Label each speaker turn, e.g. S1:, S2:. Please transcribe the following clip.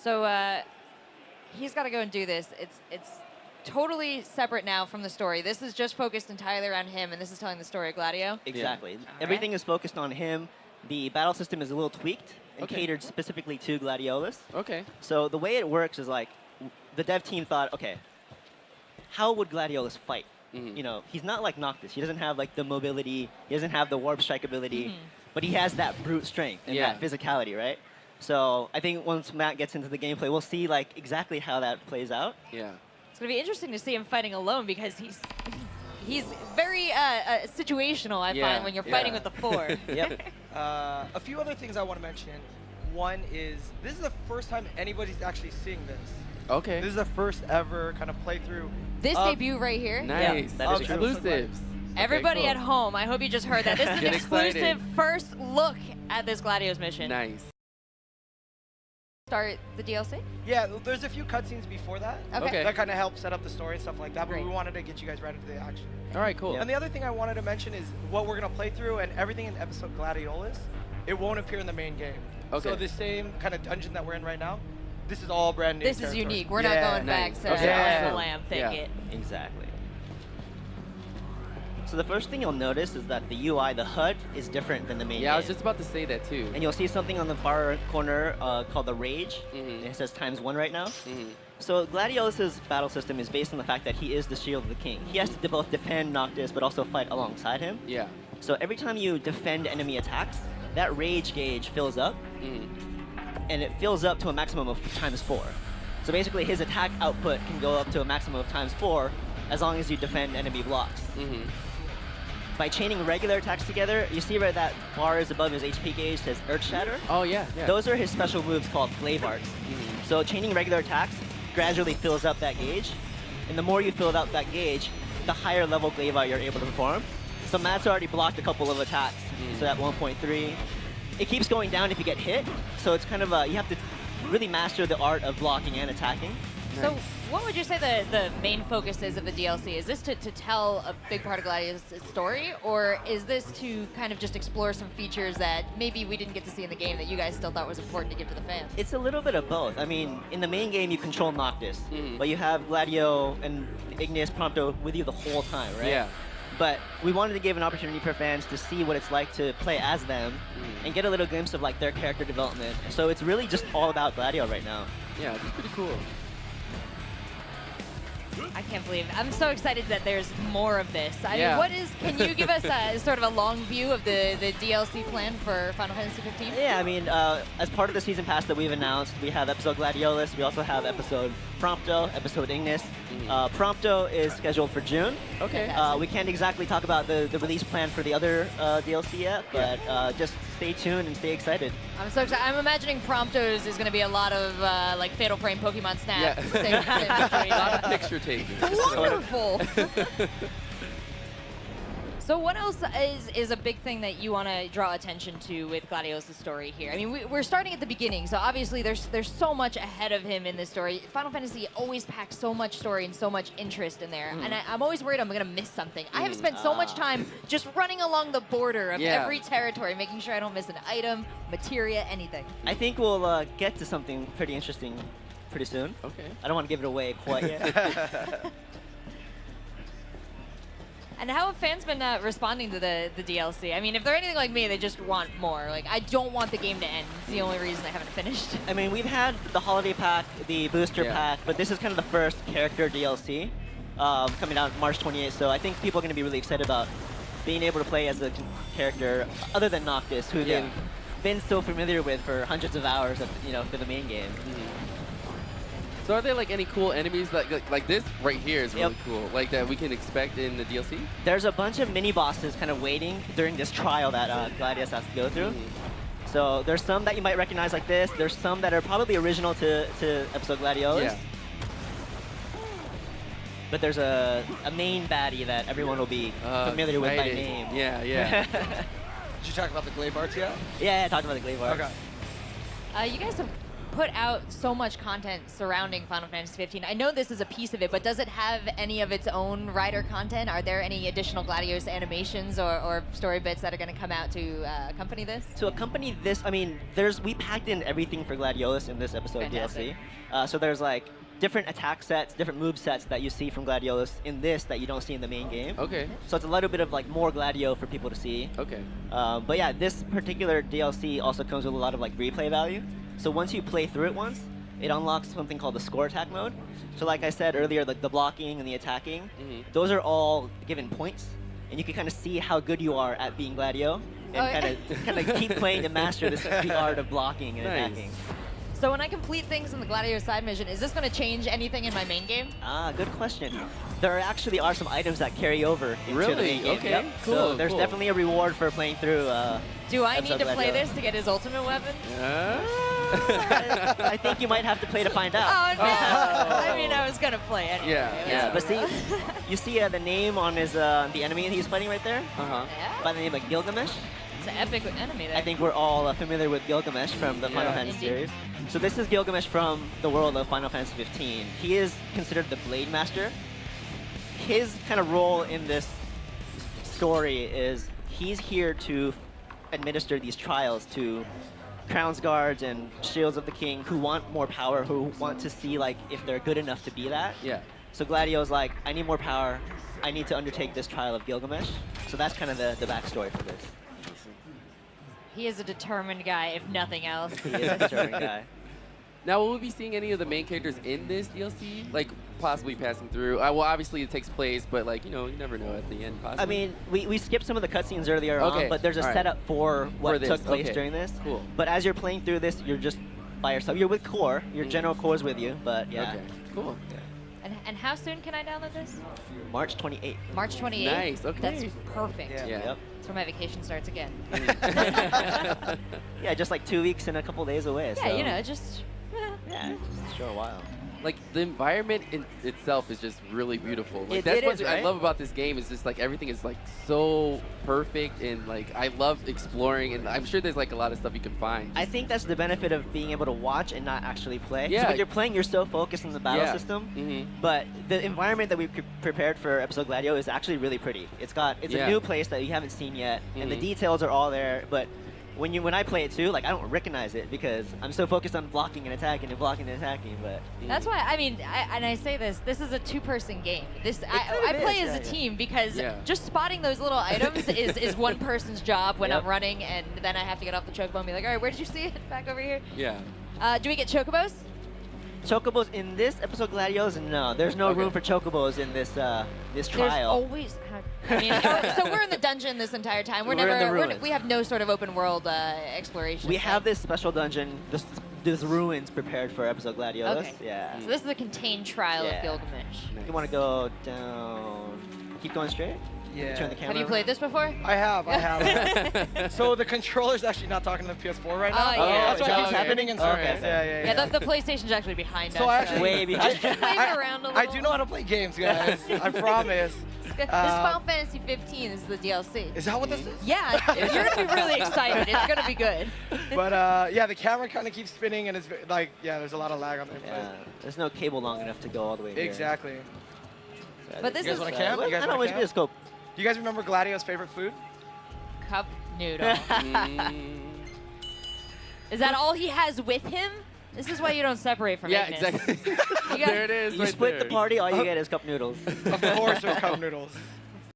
S1: So he's got to go and do this. It's totally separate now from the story. This is just focused entirely around him, and this is telling the story of Gladio.
S2: Exactly. Everything is focused on him. The battle system is a little tweaked and catered specifically to Gladiolus.
S3: Okay.
S2: So the way it works is like, the dev team thought, okay, how would Gladiolus fight? You know, he's not like Noctis. He doesn't have like the mobility. He doesn't have the warp strike ability, but he has that brute strength and that physicality, right? So I think once Matt gets into the gameplay, we'll see like exactly how that plays out.
S3: Yeah.
S1: It's going to be interesting to see him fighting alone because he's very situational, I find, when you're fighting with the 4.
S2: Yep.
S4: A few other things I want to mention. One is, this is the first time anybody's actually seeing this.
S3: Okay.
S4: This is the first ever kind of playthrough.
S1: This debut right here.
S3: Nice.
S2: that is
S3: exclusives.
S1: Everybody
S3: cool.
S1: at home, I hope you just heard that. This is an
S3: Get
S1: exclusive
S3: excited.
S1: first look at this Gladios mission.
S3: Nice.
S1: Start the DLC?
S4: Yeah, there's a few cutscenes before that.
S1: Okay.
S4: That kind of help set up the story and stuff like that, but
S1: Great.
S4: we wanted to get you guys right into the action.
S3: All right, cool.
S4: And the other thing I wanted to mention is what we're going to play through, and everything in episode Gladiolus, it won't appear in the main game.
S3: Okay.
S4: So the same kind of dungeon that we're in right now, this is all brand new
S1: This is
S4: territory.
S1: unique. We're not going back
S3: Nice.
S1: to
S3: Okay.
S1: the lamb thicket.
S2: Exactly. So the first thing you'll notice is that the UI, the HUD, is different than the main game.
S3: I was just about to say that too.
S2: And you'll see something on the far corner called the Rage. It says ×1 right now. So Gladiolus' battle system is based on the fact that he is the shield of the king. He has to both defend Noctis, but also fight alongside him.
S3: Yeah.
S2: So every time you defend enemy attacks, that Rage gauge fills up, and it fills up to a maximum of ×4. So basically his attack output can go up to a maximum of ×4 as long as you defend enemy blocks. By chaining regular attacks together, you see where that bar is above his HP gauge says Earth Shatter?
S3: Oh, yeah.
S2: Those are his special moves called Glaive Arts. So chaining regular attacks gradually fills up that gauge, and the more you fill out that gauge, the higher level Glaive Art you're able to perform. So Matt's already blocked a couple of attacks, so at 1.3. It keeps going down if you get hit, so it's kind of you have to really master the art of blocking and attacking.
S1: So what would you say the main focus is of the DLC? Is this to tell a big part of Gladius' story, or is this to kind of just explore some features that maybe we didn't get to see in the game that you guys still thought was important to give to the fans?
S2: It's a little bit of both. I mean, in the main game you control Noctis, but you have Gladio and Ignis Prompto with you the whole time, right?
S3: Yeah.
S2: But we wanted to give an opportunity for fans to see what it's like to play as them and get a little glimpse of like their character development. So it's really just all about Gladio right now.
S3: Yeah, it's pretty cool.
S1: I can't believe it. I'm so excited that there's more of this. I
S3: Yeah.
S1: mean, can you give us sort of a long view of the DLC plan for Final Fantasy 15?
S2: Yeah, I mean, as part of the season pass that we've announced, we have episode Gladiolus, we also have episode Prompto, episode Ignis. Prompto is scheduled for June.
S3: Okay.
S2: We can't exactly talk about the release plan for the other DLC yet, but just stay tuned and stay excited.
S1: I'm so excited. I'm imagining Promptos is going to be a lot of like Fatal Frame Pokemon Snap.
S3: Yeah.
S1: Same
S3: A lot of picture taking.
S1: Wonderful. So what else is a big thing that you want to draw attention to with Gladiolus' story here? I mean, we're starting at the beginning, so obviously there's so much ahead of him in this story. Final Fantasy always packs so much story and so much interest in there, and I'm always worried I'm going to miss something. I have spent so much time just running along the border of every territory, making sure I don't miss an item, materia, anything.
S2: I think we'll get to something pretty interesting pretty soon.
S3: Okay.
S2: I don't want to give it away quite yet.
S1: And how have fans been responding to the DLC? I mean, if they're anything like me, they just want more. Like, I don't want the game to end. It's the only reason I haven't finished.
S2: I mean, we've had the holiday pack, the booster pack, but this is kind of the first character DLC coming out March 28th. So I think people are going to be really excited about being able to play as a character other than Noctis, who they've been so familiar with for hundreds of hours, for the main game.
S3: So are there like any cool enemies like this right here is really cool, like that we can expect in the DLC?
S2: There's a bunch of mini bosses kind of waiting during this trial that Gladius has to go through. So there's some that you might recognize like this. There's some that are probably original to episode Gladiolus.
S3: Yeah.
S2: But there's a main baddie that everyone will be familiar with by name.
S3: Yeah, yeah.
S4: Did you talk about the Glaive Arts yet?
S2: Yeah, I talked about the Glaive Arts.
S4: Okay.
S1: You guys have put out so much content surrounding Final Fantasy 15. I know this is a piece of it, but does it have any of its own writer content? Are there any additional Gladiolus animations or story bits that are going to come out to accompany this?
S2: To accompany this, I mean, we packed in everything for Gladiolus in this episode of
S1: Fantastic.
S2: DLC. So there's like different attack sets, different move sets that you see from Gladiolus in this that you don't see in the main game.
S3: Okay.
S2: So it's a little bit of like more Gladio for people to see.
S3: Okay.
S2: But yeah, this particular DLC also comes with a lot of like replay value. So once you play through it once, it unlocks something called the score attack mode. So like I said earlier, like the blocking and the attacking, those are all given points, and you can kind of see how good you are at being Gladio, and kind of keep playing to master the art of blocking and attacking.
S1: So when I complete things in the Gladiator side mission, is this going to change anything in my main game?
S2: Ah, good question. There actually are some items that carry over into the main game.
S3: Okay.
S2: Yep.
S3: Cool.
S2: So there's
S3: cool.
S2: definitely a reward for playing through.
S1: Do I need
S2: episode
S1: to play
S2: Gladiolus.
S1: this to get his ultimate weapon?
S2: I think you might have to play to find out.
S1: Oh no! I mean, I was going to play anyway.
S3: Yeah.
S2: But see, you see the name on his the enemy that he's fighting right there,
S3: Uh-huh.
S1: Yeah.
S2: by the name of Gilgamesh.
S1: It's an epic enemy there.
S2: I think we're all familiar with Gilgamesh from the Final
S3: Yeah.
S2: Fantasy
S1: Indeed.
S2: series. So this is Gilgamesh from the world of Final Fantasy 15. He is considered the Blade Master. His kind of role in this story is he's here to administer these trials to Crowns Guards and Shields of the King who want more power, who want to see like if they're good enough to be that.
S3: Yeah.
S2: So Gladio's like, I need more power. I need to undertake this trial of Gilgamesh. So that's kind of the backstory for this.
S1: He is a determined guy, if nothing else.
S2: He is a determined guy.
S3: Now, will we be seeing any of the main characters in this DLC? Like, possibly passing through? Well, obviously it takes place, but, like, you know, you never know at the end, possibly.
S2: I mean, we skipped some of the cutscenes earlier
S3: Okay,
S2: on, but there's a
S3: alright.
S2: setup for what
S3: this,
S2: took place
S3: okay.
S2: during this.
S3: Cool.
S2: But as you're playing through this, you're just by yourself. You're with Core. Your general Core's with you, but yeah.
S3: Okay, cool.
S1: And how soon can I download this?
S2: March 28th.
S1: March 28th?
S3: Nice, okay.
S1: That's perfect.
S4: Yeah.
S3: Yeah.
S2: Yep.
S1: That's where my vacation starts again.
S2: Yeah, just like 2 weeks and a couple days away.
S1: Yeah,
S2: so.
S1: you know, just...
S2: Yeah, just a short while.
S3: Like, the environment in itself is just really beautiful. Like,
S2: It
S3: that's what
S2: is,
S3: I
S2: right?
S3: love about this game is just, like, everything is, like, so perfect, and, like, I love exploring, and I'm sure there's, like, a lot of stuff you can find.
S2: I think that's the benefit of being able to watch and not actually play.
S3: Yeah.
S2: So when you're playing, you're so focused on the battle
S3: Yeah.
S2: system.
S3: Mm-hmm.
S2: But the environment that we prepared for episode Gladio is actually really pretty. It's
S3: Yeah.
S2: a new place that you haven't seen yet, and the
S3: Mhm.
S2: details are all there. But when I play it too, like I don't recognize it because I'm so focused on blocking and attacking and blocking and attacking. But
S1: That's why, I mean, and I say this is a two-person game. I
S2: kind of
S1: play
S2: is,
S1: as a
S2: yeah.
S1: team because
S3: Yeah.
S1: just spotting those little items is one person's job when
S2: Yep.
S1: I'm running, and then I have to get off the chocobo and be like, all right, where did you see it? Back over here.
S3: Yeah.
S1: Do we get chocobos?
S2: chocobos in this episode Gladiolus, no, there's no
S3: Okay.
S2: room for chocobos in this this
S1: There's
S2: trial.
S1: always. I mean, so we're in the dungeon this entire time.
S2: We're in the ruins.
S1: We have no sort of open world exploration.
S2: We have this special dungeon, this ruins prepared for episode Gladiolus.
S1: Okay.
S2: Yeah.
S1: So this is a contained trial
S2: Yeah.
S1: of Gilgamesh.
S2: You want to go down? Keep going straight.
S4: Yeah.
S2: Turn the camera.
S1: Have you played this before?
S4: I have. So the controller's actually not talking to the PS4 right now.
S1: Oh, yeah.
S4: That's why
S3: Oh,
S4: it keeps
S3: okay.
S4: happening in
S3: Alright.
S4: circles. Yeah.
S1: Yeah, the PlayStation's actually behind
S4: So
S1: us.
S4: I actually-
S2: Way behind.
S1: Play around a little.
S4: I do know how to play games, guys. I promise.
S1: This is Final Fantasy 15. This is the DLC.
S4: Is that what this is?
S1: Yeah, you're gonna be really excited. It's gonna be good.
S4: But yeah, the camera kind of keeps spinning, and it's like, yeah, there's a lot of lag on there.
S2: Yeah. There's no cable long enough to go all the way
S4: But
S2: here.
S4: exactly.
S2: So
S1: But this
S4: You guys
S1: is
S4: want to camp? You guys
S2: I don't
S4: want
S2: know.
S4: to
S2: Just go.
S4: Do you guys remember Gladio's favorite food?
S1: cup noodle. Is that all he has with him? This is why you don't separate from
S3: Yeah,
S1: Ignis.
S3: exactly.
S1: You got-
S3: there it is.
S2: You
S3: right
S2: split
S3: there.
S2: the party, all you get is cup noodles.
S4: Of course, there's cup noodles.